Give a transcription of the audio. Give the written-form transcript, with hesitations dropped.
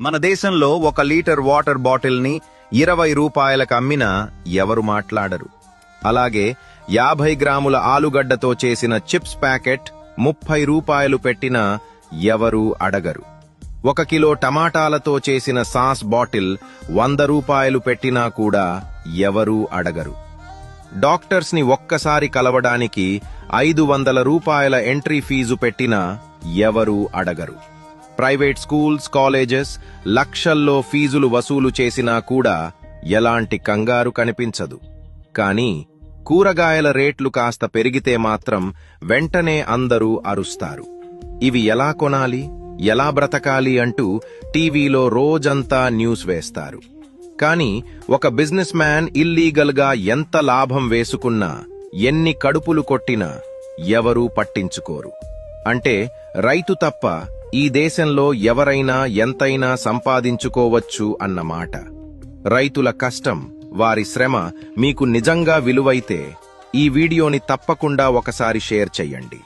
మన దేశంలో 1 litre water బాటిల్ని 20 రూపాయలకు అమ్మినా ఎవరు మాట్లాడరు. అలాగే 50 గ్రాముల ఆలుగడ్డతో చేసిన చిప్స్ ప్యాకెట్ 30 రూపాయలు పెట్టినా ఎవరూ అడగరు. 1 కిలో టమాటాలతో చేసిన సాస్ బాటిల్ 100 రూపాయలు పెట్టినా కూడా ఎవరూ అడగరు. డాక్టర్స్ ని ఒక్కసారి కలవడానికి 500 రూపాయల ఎంట్రీ ఫీజు పెట్టినా ఎవరూ అడగరు. ప్రైవేట్ స్కూల్స్, కాలేజెస్ లక్షల్లో ఫీజులు వసూలు చేసినా కూడా ఎలాంటి కంగారు కనిపించదు. కానీ కూరగాయల రేట్లు కాస్త పెరిగితే మాత్రం వెంటనే అందరూ అరుస్తారు. ఇవి ఎలా కొనాలి, ఎలా బ్రతకాలి అంటూ టీవీలో రోజంతా న్యూస్ వేస్తారు. కానీ ఒక బిజినెస్ మ్యాన్ ఇల్లీగల్ గా ఎంత లాభం వేసుకున్నా, ఎన్ని కడుపులు కొట్టినా ఎవరూ పట్టించుకోరు. అంటే రైతు తప్ప ఈ దేశంలో ఎవరైనా ఎంతైనా సంపాదించుకోవచ్చు అన్నమాట. రైతుల కష్టం, వారి శ్రమ మీకు నిజంగా విలువైతే ఈ వీడియోని తప్పకుండా ఒకసారి షేర్ చెయ్యండి.